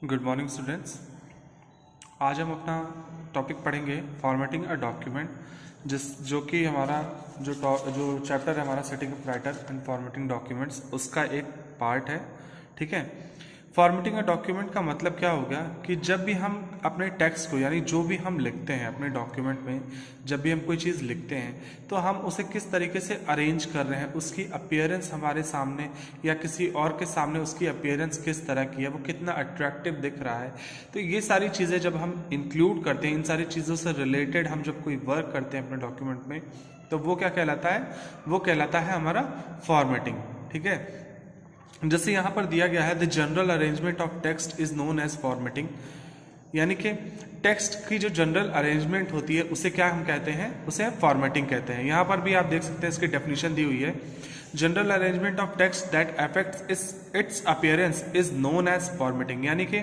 Good morning students. आज हम अपना टॉपिक पढ़ेंगे फॉर्मेटिंग अ डॉक्यूमेंट, जो कि हमारा जो चैप्टर है हमारा setting up writer and formatting documents, उसका एक पार्ट है। ठीक है। फॉर्मेटिंग अ डॉक्यूमेंट का मतलब क्या हो गया कि जब भी हम अपने टेक्स्ट को, यानी जो भी हम लिखते हैं अपने डॉक्यूमेंट में, जब भी हम कोई चीज़ लिखते हैं तो हम उसे किस तरीके से अरेंज कर रहे हैं, उसकी अपीयरेंस हमारे सामने या किसी और के सामने उसकी अपीयरेंस किस तरह की है, वो कितना अट्रैक्टिव दिख रहा है। तो ये सारी चीज़ें जब हम इंक्लूड करते हैं, इन सारी चीज़ों से रिलेटेड हम जब कोई वर्क करते हैं अपने डॉक्यूमेंट में, तो वो क्या कहलाता है? वो कहलाता है हमारा फॉर्मेटिंग। ठीक है। जैसे यहाँ पर दिया गया है, the general arrangement of text is known as formatting, यानी कि टेक्स्ट की जो जनरल अरेंजमेंट होती है उसे क्या हम कहते हैं? उसे फॉर्मेटिंग कहते हैं। यहाँ पर भी आप देख सकते हैं, इसकी डेफिनेशन दी हुई है, general arrangement of text that affects its appearance is known as formatting, यानी कि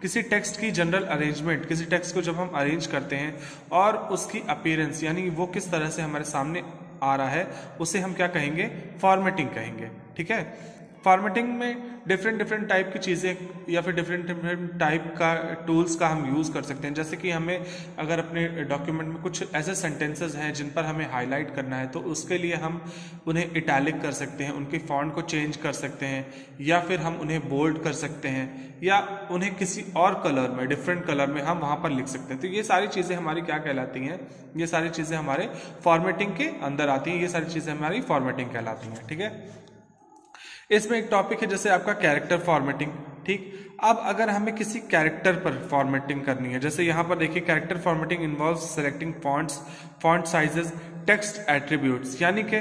किसी टेक्स्ट की जनरल अरेंजमेंट, किसी टेक्स्ट को जब हम अरेंज करते हैं और उसकी अपीयरेंस, यानी वो किस तरह से हमारे सामने आ रहा है, उसे हम क्या कहेंगे? फॉर्मेटिंग कहेंगे। ठीक है। फॉर्मेटिंग में डिफरेंट टाइप की चीज़ें या फिर डिफरेंट टाइप का टूल्स का हम यूज़ कर सकते हैं। जैसे कि हमें अगर अपने डॉक्यूमेंट में कुछ ऐसे सेंटेंसेस हैं जिन पर हमें हाईलाइट करना है, तो उसके लिए हम उन्हें इटैलिक कर सकते हैं, उनकी फॉन्ट को चेंज कर सकते हैं, या फिर हम उन्हें बोल्ड कर सकते हैं, या उन्हें किसी और कलर में, डिफरेंट कलर में हम वहाँ पर लिख सकते हैं। तो ये सारी चीज़ें हमारी क्या कहलाती हैं? ये सारी चीज़ें हमारे फॉर्मेटिंग के अंदर आती हैं, ये सारी चीज़ें हमारी फॉर्मेटिंग कहलाती हैं। ठीक है। इसमें एक टॉपिक है जैसे आपका कैरेक्टर फॉर्मेटिंग। ठीक। अब अगर हमें किसी कैरेक्टर पर फॉर्मेटिंग करनी है, जैसे यहाँ पर देखिए, character formatting involve selecting fonts, font sizes, text attributes, यानी कि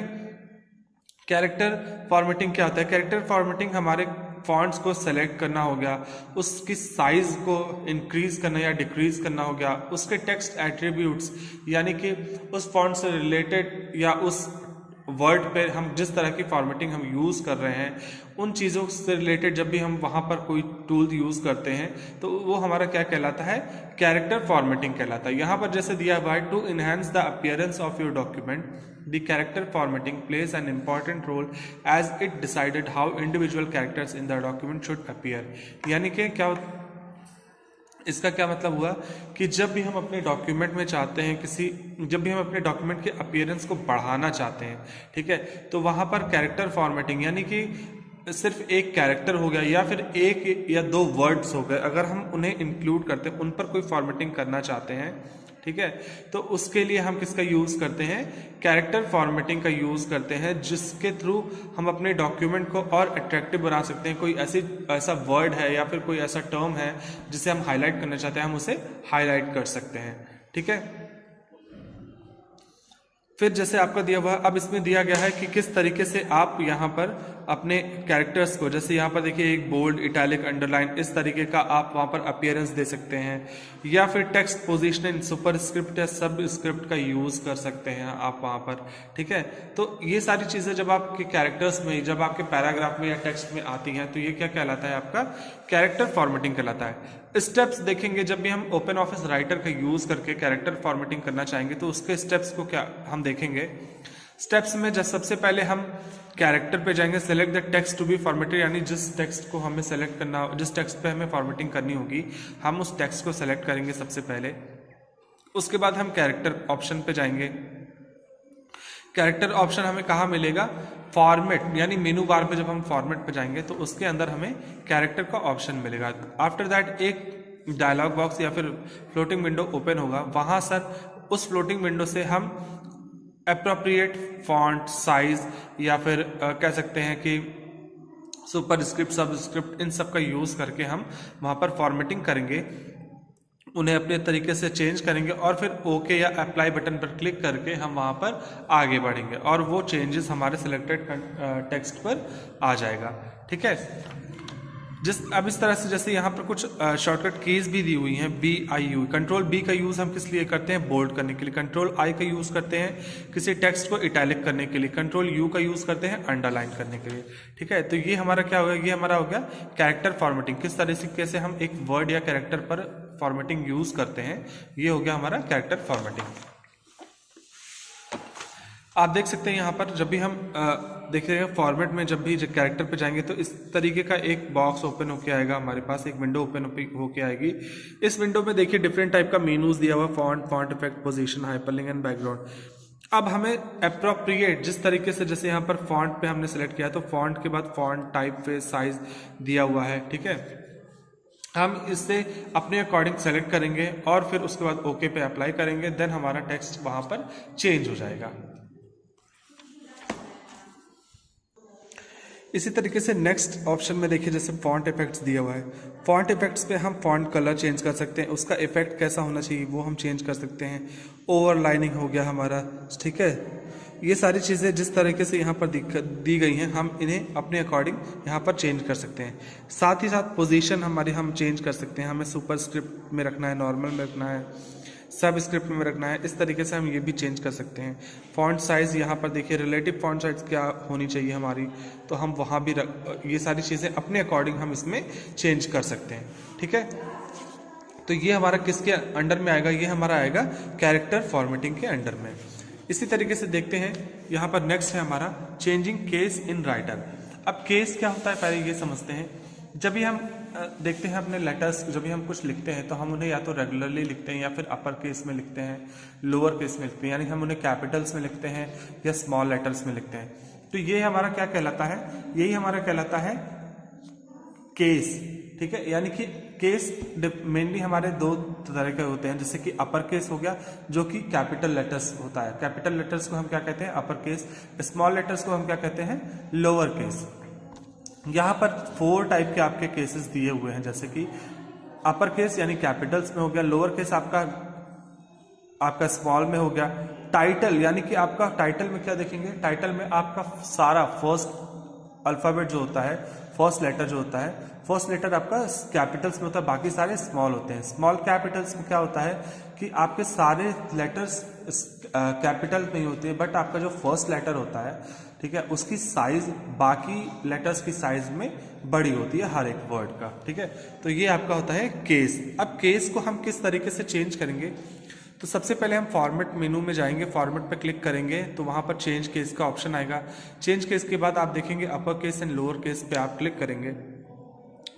कैरेक्टर फॉर्मेटिंग क्या होता है? कैरेक्टर फॉर्मेटिंग हमारे फॉन्ट्स को सेलेक्ट करना हो गया, उसकी साइज को इंक्रीज करना या डिक्रीज करना हो गया, उसके टेक्स्ट एट्रीब्यूट्स, यानी कि उस फॉन्ट से रिलेटेड या उस वर्ड पे हम जिस तरह की फॉर्मेटिंग हम यूज़ कर रहे हैं, उन चीज़ों से रिलेटेड जब भी हम वहाँ पर कोई टूल यूज़ करते हैं तो वो हमारा क्या कहलाता है? कैरेक्टर फॉर्मेटिंग कहलाता है। यहाँ पर जैसे दिया हुआ है, to enhance the appearance of your document the character formatting plays an important role as it decided how individual characters in the document should appear, यानी कि क्या, इसका क्या मतलब हुआ कि जब भी हम अपने डॉक्यूमेंट में चाहते हैं जब भी हम अपने डॉक्यूमेंट के अपीयरेंस को बढ़ाना चाहते हैं, ठीक है, तो वहाँ पर कैरेक्टर फॉर्मेटिंग, यानी कि सिर्फ एक कैरेक्टर हो गया या फिर एक या दो वर्ड्स हो गए, अगर हम उन्हें इंक्लूड करते हैं, उन पर कोई फॉर्मेटिंग करना चाहते हैं, ठीक है, तो उसके लिए हम किसका यूज़ करते हैं? कैरेक्टर फॉर्मेटिंग का यूज़ करते हैं, जिसके थ्रू हम अपने डॉक्यूमेंट को और अट्रैक्टिव बना सकते हैं। कोई ऐसा वर्ड है या फिर कोई ऐसा टर्म है जिसे हम हाईलाइट करना चाहते हैं, हम उसे हाईलाइट कर सकते हैं। ठीक है। फिर जैसे आपका दिया हुआ, अब इसमें दिया गया है कि किस तरीके से आप यहाँ पर अपने कैरेक्टर्स को, जैसे यहाँ पर देखिए एक बोल्ड, इटैलिक, अंडरलाइन, इस तरीके का आप वहाँ पर अपीयरेंस दे सकते हैं, या फिर टेक्स्ट पोजीशनिंग, सुपर स्क्रिप्ट या सब स्क्रिप्ट का यूज़ कर सकते हैं आप वहाँ पर। ठीक है। तो ये सारी चीज़ें जब आपके कैरेक्टर्स में, जब आपके पैराग्राफ में या टेक्स्ट में आती हैं, तो ये क्या कहलाता है? आपका कैरेक्टर फॉर्मेटिंग कहलाता है। स्टेप्स देखेंगे, जब भी हम ओपन ऑफिस राइटर का यूज़ करके कैरेक्टर फॉर्मेटिंग करना चाहेंगे तो उसके स्टेप्स को क्या हम देखेंगे। स्टेप्स में जब सबसे पहले हम कैरेक्टर पे जाएंगे, select the text to be formatted, यानी जिस टेक्स्ट को हमें सेलेक्ट करना, जिस टेक्स्ट पे हमें फॉर्मेटिंग करनी होगी, हम उस टेक्स्ट को सेलेक्ट करेंगे सबसे पहले। उसके बाद हम कैरेक्टर ऑप्शन पे जाएंगे। कैरेक्टर ऑप्शन हमें कहाँ मिलेगा? फॉर्मेट, यानी मेनू बार पे जब हम फॉर्मेट पे जाएंगे तो उसके अंदर हमें कैरेक्टर का ऑप्शन मिलेगा। आफ्टर दैट एक डायलॉग बॉक्स या फिर फ्लोटिंग विंडो ओपन होगा, वहाँ सर उस फ्लोटिंग विंडो से हम अप्रोप्रिएट फॉन्ट साइज या फिर कह सकते हैं कि सुपर स्क्रिप्ट, सब स्क्रिप्ट, इन सब का यूज़ करके हम वहाँ पर फॉर्मेटिंग करेंगे, उन्हें अपने तरीके से चेंज करेंगे और फिर ओके या अप्लाई बटन पर क्लिक करके हम वहाँ पर आगे बढ़ेंगे और वो चेंजेस हमारे सिलेक्टेड टेक्स्ट पर आ जाएगा। ठीक है। अब इस तरह से जैसे यहाँ पर कुछ शॉर्टकट कीज भी दी हुई हैं, BIU। कंट्रोल B का यूज़ हम किस लिए करते हैं? बोल्ड करने के लिए। कंट्रोल I का यूज़ करते हैं किसी टेक्स्ट को इटैलिक करने के लिए। कंट्रोल U का यूज़ करते हैं अंडरलाइन करने के लिए। ठीक है। तो ये हमारा क्या हो गया? ये हमारा हो गया कैरेक्टर फॉर्मेटिंग। किस तरीके से हम एक वर्ड या कैरेक्टर पर फॉर्मेटिंग यूज़ करते हैं, ये हो गया हमारा कैरेक्टर फॉर्मेटिंग। आप देख सकते हैं यहाँ पर जब भी हम देखिएगा फॉर्मेट में जब भी कैरेक्टर पे जाएंगे तो इस तरीके का एक बॉक्स ओपन होके आएगा, हमारे पास एक विंडो ओपन होके आएगी। इस विंडो में देखिए डिफरेंट टाइप का मेनूज दिया हुआ, font effect, position, hyperlink and background. अब हमें अप्रोप्रिएट जिस तरीके से, जैसे यहाँ पर फॉन्ट पे हमने सेलेक्ट किया तो फॉन्ट के बाद फॉन्ट टाइप पे साइज दिया हुआ है, ठीक है। हम इससे अपने अकॉर्डिंग सेलेक्ट करेंगे और फिर उसके बाद ओके पे अप्लाई करेंगे, देन हमारा टेक्स्ट वहां पर चेंज हो जाएगा। इसी तरीके से नेक्स्ट ऑप्शन में देखिए जैसे फॉन्ट इफेक्ट्स दिया हुआ है, फॉन्ट इफेक्ट्स पे हम फॉन्ट कलर चेंज कर सकते हैं, उसका इफेक्ट कैसा होना चाहिए वो हम चेंज कर सकते हैं। ओवरलाइनिंग हो गया हमारा, ठीक है। ये सारी चीज़ें जिस तरीके से यहाँ पर दी गई हैं हम इन्हें अपने अकॉर्डिंग यहाँ पर चेंज कर सकते हैं। साथ ही साथ पोजीशन हमारी हम चेंज कर सकते हैं, हमें सुपर स्क्रिप्ट में रखना है, नॉर्मल में रखना है, सब स्क्रिप्ट में रखना है, इस तरीके से हम ये भी चेंज कर सकते हैं। फॉन्ट साइज़ यहाँ पर देखिए रिलेटिव फॉन्ट साइज क्या होनी चाहिए हमारी, तो हम वहाँ भी ये सारी चीज़ें अपने अकॉर्डिंग हम इसमें चेंज कर सकते हैं, ठीक है। तो ये हमारा किसके अंडर में आएगा, ये हमारा आएगा कैरेक्टर फॉर्मेटिंग के अंडर में। इसी तरीके से देखते हैं यहाँ पर नेक्स्ट है हमारा चेंजिंग केस इन राइटर। अब केस क्या होता है पहले ये समझते हैं। जब भी हम देखते हैं अपने लेटर्स, जब भी हम कुछ लिखते हैं तो हम उन्हें या तो रेगुलरली लिखते हैं या फिर अपर केस में लिखते हैं, लोअर केस में लिखते हैं, यानी हम उन्हें कैपिटल्स में लिखते हैं या स्मॉल लेटर्स में लिखते हैं। तो ये हमारा क्या कहलाता है, यही हमारा कहलाता है केस, ठीक है। यानी कि केस मेनली हमारे दो तरह के होते हैं, जैसे कि अपर केस हो गया जो कि कैपिटल लेटर्स होता है, कैपिटल लेटर्स को हम क्या कहते हैं अपर केस, स्मॉल लेटर्स को हम क्या कहते हैं लोअर केस। यहाँ पर 4 टाइप के आपके केसेस दिए हुए हैं, जैसे कि अपर केस यानी कैपिटल्स में हो गया, लोअर केस आपका स्मॉल में हो गया, टाइटल यानी कि आपका टाइटल में क्या देखेंगे, टाइटल में आपका सारा फर्स्ट अल्फाबेट जो होता है, फर्स्ट लेटर जो होता है, फर्स्ट लेटर आपका कैपिटल्स में होता है, बाकी सारे स्मॉल होते हैं। स्मॉल कैपिटल्स में क्या होता है कि आपके सारे लेटर्स कैपिटल नहीं होते, बट आपका जो फर्स्ट लेटर होता है, ठीक है, उसकी साइज बाकी लेटर्स की साइज में बड़ी होती है हर एक वर्ड का, ठीक है। तो ये आपका होता है केस। अब केस को हम किस तरीके से चेंज करेंगे, तो सबसे पहले हम फॉर्मेट मेनू में जाएंगे, फॉर्मेट पे क्लिक करेंगे तो वहां पर चेंज केस का ऑप्शन आएगा। चेंज केस के बाद आप देखेंगे upper case and lower case पे आप क्लिक करेंगे,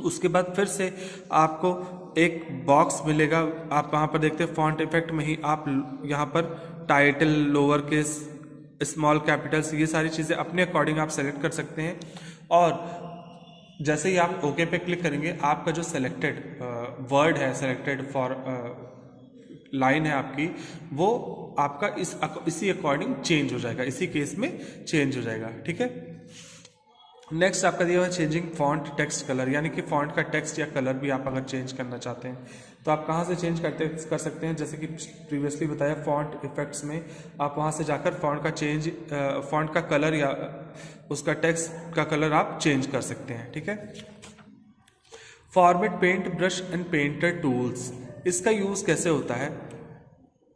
उसके बाद फिर से आपको एक बॉक्स मिलेगा, आप वहां पर देखते हैं फॉन्ट इफेक्ट में ही आप यहाँ पर title, lower case, small Capitals, ये सारी चीज़ें अपने अकॉर्डिंग आप सेलेक्ट कर सकते हैं। और जैसे ही आप ओके पे क्लिक करेंगे आपका जो सेलेक्टेड वर्ड है, सेलेक्टेड फॉर लाइन है आपकी, वो आपका इसी अकॉर्डिंग चेंज हो जाएगा, इसी केस में चेंज हो जाएगा, ठीक है। नेक्स्ट आपका दिया हुआ है चेंजिंग फॉन्ट टेक्स्ट कलर, यानी कि फॉन्ट का टेक्स्ट या कलर भी आप अगर चेंज करना चाहते हैं तो आप कहाँ से चेंज कर सकते हैं, जैसे कि प्रीवियसली बताया फॉन्ट इफेक्ट्स में आप वहाँ से जाकर फॉन्ट का कलर या उसका टेक्स्ट का कलर आप चेंज कर सकते हैं, ठीक है। Format paint brush and painter tools, इसका यूज़ कैसे होता है,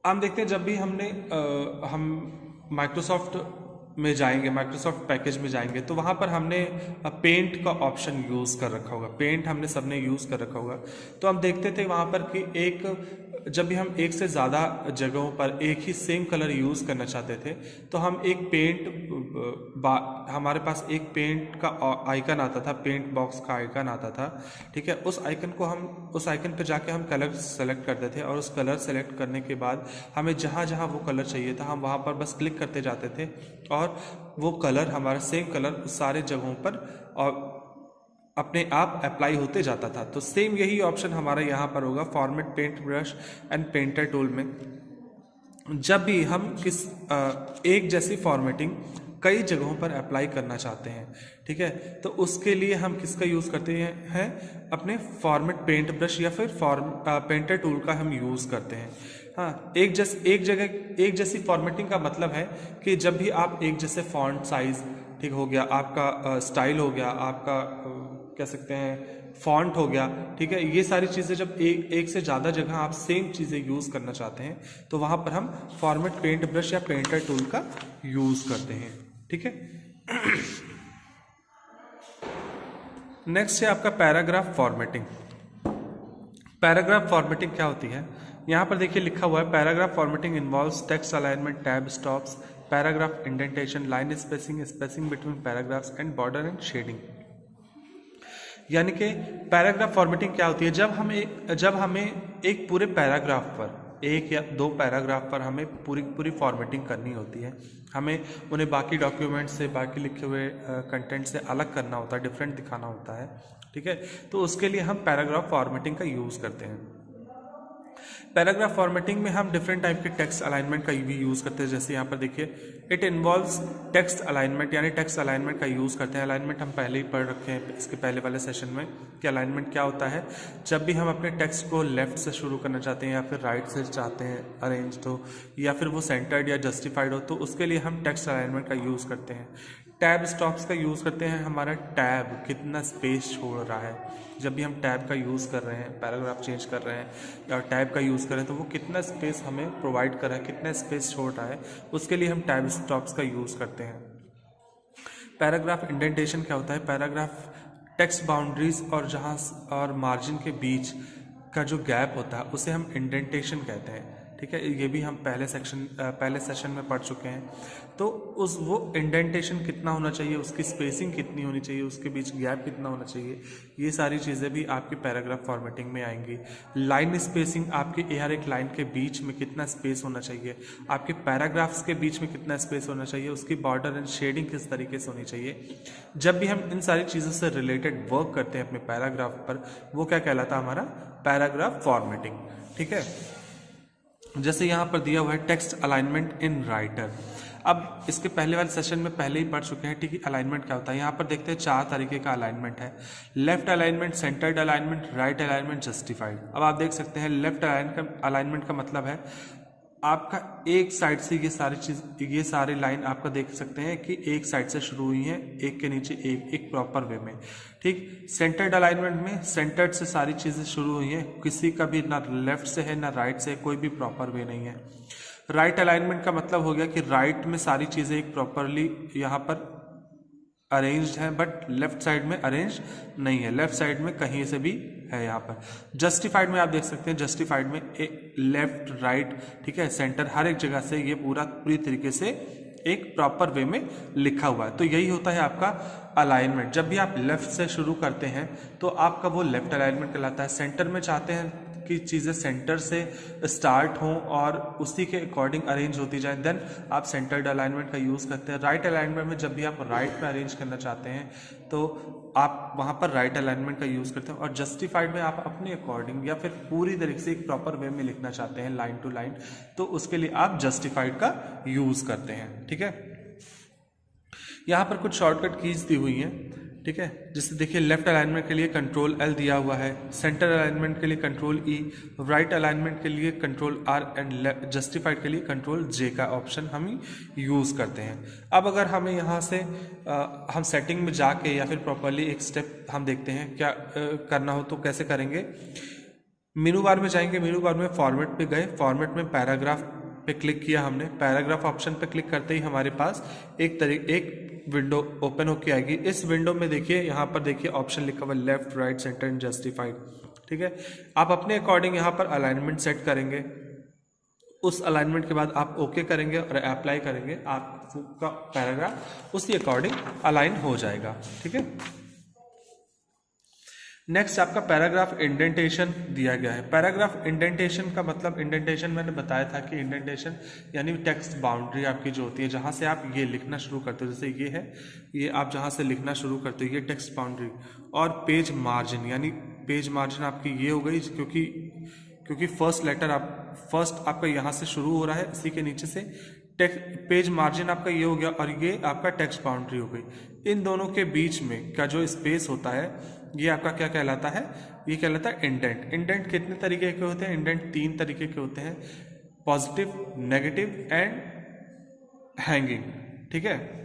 हम देखते हैं जब भी हम माइक्रोसॉफ्ट में जाएंगे, माइक्रोसॉफ्ट पैकेज में जाएंगे तो वहाँ पर हमने पेंट का ऑप्शन यूज़ कर रखा होगा, पेंट हमने सबने यूज़ कर रखा होगा। तो हम देखते थे वहाँ पर कि जब भी हम एक से ज़्यादा जगहों पर एक ही सेम कलर यूज़ करना चाहते थे तो हम एक हमारे पास एक पेंट का आइकन आता था, पेंट बॉक्स का आइकन आता था, ठीक है। उस आइकन पर जाके हम कलर सेलेक्ट करते थे और उस कलर सेलेक्ट करने के बाद हमें जहाँ जहाँ वो कलर चाहिए था हम वहाँ पर बस क्लिक करते जाते थे और वो कलर हमारा सेम कलर सारे जगहों पर और अपने आप अप्लाई होते जाता था। तो सेम यही ऑप्शन हमारा यहाँ पर होगा format paint brush and painter tool में। जब भी हम एक जैसी फॉर्मेटिंग कई जगहों पर अप्लाई करना चाहते हैं, ठीक है, तो उसके लिए हम किसका यूज़ करते हैं, अपने फॉर्मेट पेंट ब्रश या फिर पेंटर टूल का हम यूज़ करते हैं। हाँ, एक जैसी फॉर्मेटिंग का मतलब है कि जब भी आप एक जैसे फॉन्ट साइज, ठीक हो गया, आपका स्टाइल हो गया, आपका कह सकते हैं फॉन्ट हो गया, ठीक है, ये सारी चीज़ें जब एक से ज़्यादा जगह आप सेम चीज़ें यूज़ करना चाहते हैं तो वहाँ पर हम फॉर्मेट पेंट ब्रश या पेंटर टूल का यूज़ करते हैं, ठीक है। नेक्स्ट है आपका पैराग्राफ फॉर्मेटिंग। पैराग्राफ फॉर्मेटिंग क्या होती है, यहाँ पर देखिए लिखा हुआ है paragraph formatting involves text alignment, tab stops, paragraph indentation, line spacing, spacing between paragraphs and border and shading. यानी कि पैराग्राफ फॉर्मेटिंग क्या होती है, जब हमें एक पूरे पैराग्राफ पर, एक या दो पैराग्राफ पर हमें पूरी फॉर्मेटिंग करनी होती है, हमें उन्हें बाकी डॉक्यूमेंट से, बाकी लिखे हुए कंटेंट से अलग करना होता है, डिफरेंट दिखाना होता है, ठीक है। तो उसके लिए हम पैराग्राफ फॉर्मेटिंग का यूज़ करते हैं। पैराग्राफ फॉर्मेटिंग में हम डिफरेंट टाइप के टेक्स्ट अलाइनमेंट का भी यूज़ करते हैं। जैसे यहाँ पर देखिए, इट इन्वॉल्व्स टेक्स्ट अलाइनमेंट, यानी टेक्स्ट अलाइनमेंट का यूज़ करते हैं। अलाइनमेंट हम पहले ही पढ़ रखे हैं इसके पहले वाले सेशन में कि अलाइनमेंट क्या होता है। जब भी हम अपने टेक्स्ट को लेफ्ट से शुरू करना चाहते हैं या फिर राइट से चाहते हैं अरेंज हो, या फिर वो सेंटर्ड या जस्टिफाइड हो, तो उसके लिए हम टेक्स्ट अलाइनमेंट का यूज़ करते हैं। टैब स्टॉप्स का यूज़ करते हैं, हमारा टैब कितना स्पेस छोड़ रहा है। जब भी हम टैब का यूज़ कर रहे हैं, पैराग्राफ चेंज कर रहे हैं या टैब का यूज़ कर रहे हैं, तो वो कितना स्पेस हमें प्रोवाइड कर रहा है, कितना स्पेस छोड़ रहा है, उसके लिए हम टैब स्टॉप्स का यूज़ करते हैं। पैराग्राफ इंडेंटेशन क्या होता है, पैराग्राफ टेक्स्ट बाउंड्रीज और मार्जिन के बीच का जो गैप होता है उसे हम इंडेंटेशन कहते हैं, ठीक है। ये भी हम पहले सेशन में पढ़ चुके हैं। तो वो इंडेंटेशन कितना होना चाहिए, उसकी स्पेसिंग कितनी होनी चाहिए, उसके बीच गैप कितना होना चाहिए, ये सारी चीज़ें भी आपकी पैराग्राफ फॉर्मेटिंग में आएंगी। लाइन स्पेसिंग, आपके हर एक लाइन के बीच में कितना स्पेस होना चाहिए, आपके पैराग्राफ्स के बीच में कितना स्पेस होना चाहिए, उसकी बॉर्डर एंड शेडिंग किस तरीके से होनी चाहिए। जब भी हम इन सारी चीज़ों से रिलेटेड वर्क करते हैं अपने पैराग्राफ पर, वो क्या कहलाता है, हमारा पैराग्राफ फॉर्मेटिंग, ठीक है। जैसे यहाँ पर दिया हुआ है टेक्स्ट अलाइनमेंट इन राइटर। अब इसके पहले वाले सेशन में पहले ही पढ़ चुके हैं, ठीक है, अलाइनमेंट क्या होता है। यहाँ पर देखते हैं 4 तरीके का अलाइनमेंट है, left alignment, centred alignment, right alignment, justified. अब आप देख सकते हैं लेफ्ट अलाइनमेंट का मतलब है आपका एक साइड से ये सारी लाइन आपका देख सकते हैं कि एक साइड से शुरू हुई है, एक के नीचे एक प्रॉपर वे में, ठीक। सेंटर्ड अलाइनमेंट में सेंटर्ड से सारी चीज़ें शुरू हुई हैं, किसी का भी ना लेफ्ट से है ना राइट से, कोई भी प्रॉपर वे नहीं है। राइट अलाइनमेंट का मतलब हो गया कि राइट में सारी चीज़ें एक प्रॉपरली यहाँ पर अरेंज्ड है, बट लेफ्ट साइड में अरेंज नहीं है, लेफ्ट साइड में कहीं से भी है यहाँ पर। जस्टिफाइड में आप देख सकते हैं, जस्टिफाइड में एक लेफ्ट राइट, ठीक है, सेंटर, हर एक जगह से ये पूरी तरीके से एक प्रॉपर वे में लिखा हुआ है। तो यही होता है आपका अलाइनमेंट। जब भी आप लेफ्ट से शुरू करते हैं तो आपका वो लेफ्ट अलाइनमेंट कहलाता है। सेंटर में चाहते हैं कि चीज़ें सेंटर से स्टार्ट हों और उसी के अकॉर्डिंग अरेंज होती जाए, देन आप सेंटर्ड अलाइनमेंट का यूज़ करते हैं। राइट अलाइनमेंट में जब भी आप राइट में अरेंज करना चाहते हैं तो आप वहाँ पर राइट अलाइनमेंट का यूज़ करते हैं। और जस्टिफाइड में आप अपने अकॉर्डिंग या फिर पूरी तरीके से एक प्रॉपर वे में लिखना चाहते हैं लाइन टू लाइन, तो उसके लिए आप जस्टिफाइड का यूज़ करते हैं, ठीक है। यहाँ पर कुछ शॉर्टकट कीज दी हुई हैं, ठीक है। जैसे देखिए, लेफ्ट अलाइनमेंट के लिए कंट्रोल L दिया हुआ है, सेंटर अलाइनमेंट के लिए कंट्रोल E, राइट अलाइनमेंट के लिए कंट्रोल R एंड जस्टिफाइड के लिए कंट्रोल J का ऑप्शन हम यूज़ करते हैं। अब अगर हमें यहाँ से हम सेटिंग में जाके या फिर प्रॉपरली एक स्टेप हम देखते हैं क्या करना हो तो कैसे करेंगे। मेनू बार में जाएंगे, मेनू बार में फॉर्मेट पे गए, फॉर्मेट में पैराग्राफ पे क्लिक किया हमने। पैराग्राफ ऑप्शन पे क्लिक करते ही हमारे पास एक विंडो ओपन होके आएगी। इस विंडो में देखिए, यहाँ पर देखिए ऑप्शन लिखा हुआ left, right, centre and justified, ठीक है। आप अपने अकॉर्डिंग यहाँ पर अलाइनमेंट सेट करेंगे। उस अलाइनमेंट के बाद आप ओके करेंगे और अप्लाई करेंगे, आपका पैराग्राफ उसी अकॉर्डिंग अलाइन हो जाएगा, ठीक है। नेक्स्ट आपका पैराग्राफ इंडेंटेशन दिया गया है। पैराग्राफ इंडेंटेशन का मतलब, इंडेंटेशन मैंने बताया था कि इंडेंटेशन यानी टेक्स्ट बाउंड्री आपकी जो होती है, जहाँ से आप ये लिखना शुरू करते हो, जैसे ये है, ये आप जहाँ से लिखना शुरू करते हो, ये टेक्स्ट बाउंड्री। और पेज मार्जिन, यानी पेज मार्जिन आपकी ये हो गई, क्योंकि फर्स्ट आपका यहाँ से शुरू हो रहा है, इसी के नीचे से पेज मार्जिन आपका ये हो गया और ये आपका टेक्स्ट बाउंड्री हो गई। इन दोनों के बीच में का जो स्पेस होता है, ये आपका क्या कहलाता है, ये कहलाता है इंडेंट। इंडेंट कितने तरीके के होते हैं? इंडेंट 3 तरीके के होते हैं, पॉजिटिव, नेगेटिव एंड हैंगिंग, ठीक है।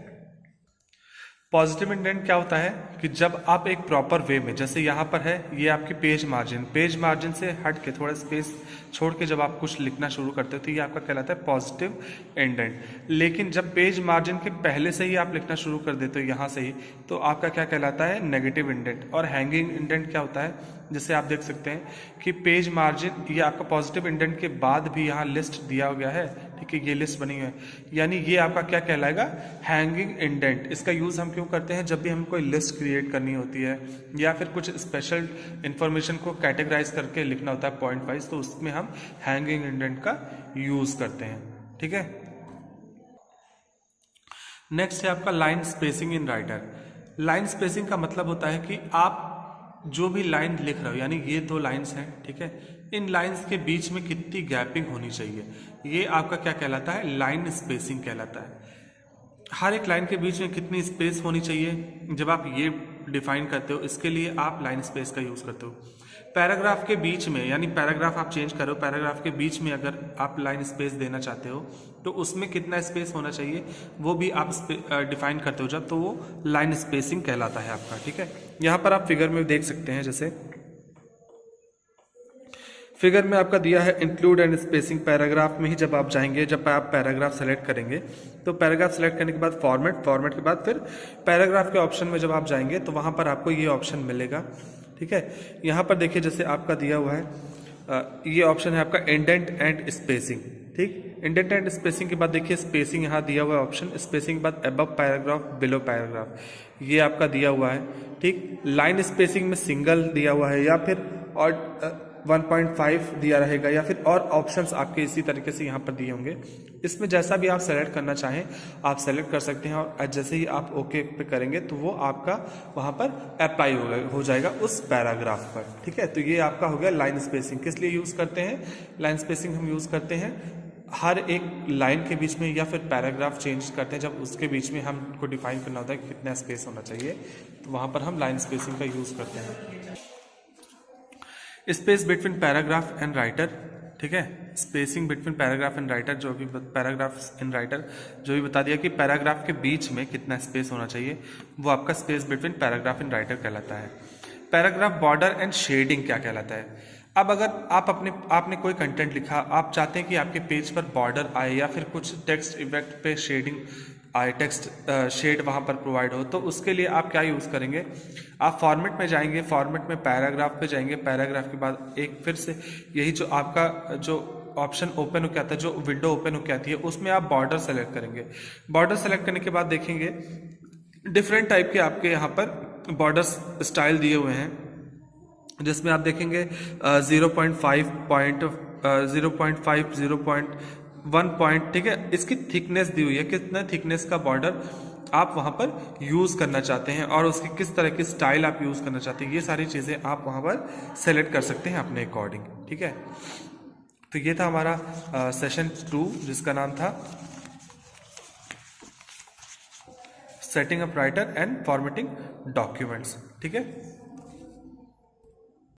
पॉजिटिव इंडेंट क्या होता है कि जब आप एक प्रॉपर वे में, जैसे यहाँ पर है, ये आपकी पेज मार्जिन से हट के थोड़ा स्पेस छोड़ के जब आप कुछ लिखना शुरू करते हो तो ये आपका कहलाता है पॉजिटिव इंडेंट। लेकिन जब पेज मार्जिन के पहले से ही आप लिखना शुरू कर देते हो यहाँ से ही, तो आपका क्या कहलाता है? Negative indent. और हैंगिंग इंडेंट क्या होता है? जैसे आप देख सकते हैं कि पेज मार्जिन, ये आपका पॉजिटिव इंडेंट के बाद भी यहाँ लिस्ट दिया गया है ठीक है, ये लिस्ट बनी है, यानी ये आपका क्या कहलाएगा, हैंगिंग इंडेंट। इसका यूज़ हम क्यों करते हैं, जब भी हम कोई लिस्ट क्रिएट करनी होती है या फिर कुछ स्पेशल इंफॉर्मेशन को कैटेगराइज करके लिखना होता है पॉइंट वाइज, तो उसमें हम हैंगिंग इंडेंट का यूज़ करते हैं। ठीक है, नेक्स्ट है आपका line spacing in writer. Line spacing का मतलब होता है कि आप जो भी लाइन लिख रहे हो, यानी ये 2 लाइन्स हैं, ठीक है, इन लाइन्स के बीच में कितनी गैपिंग होनी चाहिए, ये आपका क्या कहलाता है, लाइन स्पेसिंग कहलाता है। हर एक लाइन के बीच में कितनी स्पेस होनी चाहिए, जब आप ये डिफाइन करते हो, इसके लिए आप लाइन स्पेस का यूज़ करते हो। पैराग्राफ के बीच में, यानी पैराग्राफ आप चेंज करो, पैराग्राफ के बीच में अगर आप लाइन स्पेस देना चाहते हो तो उसमें कितना स्पेस होना चाहिए वो भी आप डिफाइन करते हो जब, तो वो लाइन स्पेसिंग कहलाता है आपका। ठीक है, यहाँ पर आप फिगर में देख सकते हैं, जैसे फिगर में आपका दिया है इंक्लूड एंड स्पेसिंग। पैराग्राफ में ही जब आप जाएंगे, जब आप पैराग्राफ सेलेक्ट करेंगे तो पैराग्राफ सेलेक्ट करने के बाद फॉर्मेट के बाद फिर पैराग्राफ के ऑप्शन में जब आप जाएंगे तो वहाँ पर आपको ये ऑप्शन मिलेगा। ठीक है, यहाँ पर देखिए जैसे आपका दिया हुआ है ये ऑप्शन है आपका इंडेंट एंड स्पेसिंग। ठीक, इंडेंट एंड स्पेसिंग के बाद देखिए स्पेसिंग यहाँ दिया हुआ है ऑप्शन, स्पेसिंग के बाद अबव पैराग्राफ बिलो पैराग्राफ ये आपका दिया हुआ है। ठीक, लाइन स्पेसिंग में सिंगल दिया हुआ है या फिर और 1.5 दिया रहेगा या फिर और ऑप्शंस आपके इसी तरीके से यहाँ पर दिए होंगे। इसमें जैसा भी आप सेलेक्ट करना चाहें आप सेलेक्ट कर सकते हैं और जैसे ही आप ओके पे करेंगे तो वो आपका वहाँ पर अप्लाई हो जाएगा उस पैराग्राफ पर। ठीक है, तो ये आपका हो गया लाइन स्पेसिंग। किस लिए यूज़ करते हैं लाइन स्पेसिंग, हम यूज़ करते हैं हर एक लाइन के बीच में या फिर पैराग्राफ चेंज करते हैं जब उसके बीच में हमको डिफाइन करना होता है कि कितना स्पेस होना चाहिए, तो वहाँ पर हम लाइन स्पेसिंग का यूज़ करते हैं। Space between paragraph and writer, ठीक है, spacing between paragraph and writer, जो भी पैराग्राफ इन राइटर जो भी बता दिया कि पैराग्राफ के बीच में कितना स्पेस होना चाहिए, वो आपका space between paragraph in writer कहलाता है। पैराग्राफ बॉर्डर एंड शेडिंग क्या कहलाता है। अब अगर आपने कोई कंटेंट लिखा, आप चाहते हैं कि आपके पेज पर बॉर्डर आए या फिर कुछ टेक्स्ट इफेक्ट पे शेडिंग आए, टेक्स्ट शेड वहाँ पर प्रोवाइड हो, तो उसके लिए आप क्या यूज़ करेंगे, आप फॉर्मेट में जाएंगे, फॉर्मेट में पैराग्राफ पे जाएंगे, पैराग्राफ के बाद एक फिर से यही जो आपका जो ऑप्शन ओपन हो के आता है, जो विंडो ओपन हो के आती है, उसमें आप बॉर्डर सेलेक्ट करेंगे। बॉर्डर सेलेक्ट करने के बाद देखेंगे डिफरेंट टाइप के आपके यहाँ पर बॉर्डर स्टाइल दिए हुए हैं, जिसमें आप देखेंगे 0.5 पॉइंट, 0.5, 0.1 पॉइंट, ठीक है, इसकी थिकनेस दी हुई है, कितना थिकनेस का बॉर्डर आप वहाँ पर यूज़ करना चाहते हैं और उसकी किस तरह की स्टाइल आप यूज़ करना चाहते हैं, ये सारी चीज़ें आप वहाँ पर सेलेक्ट कर सकते हैं अपने अकॉर्डिंग। ठीक है, तो ये था हमारा सेशन 2 जिसका नाम था setting up writer and formatting documents. ठीक है।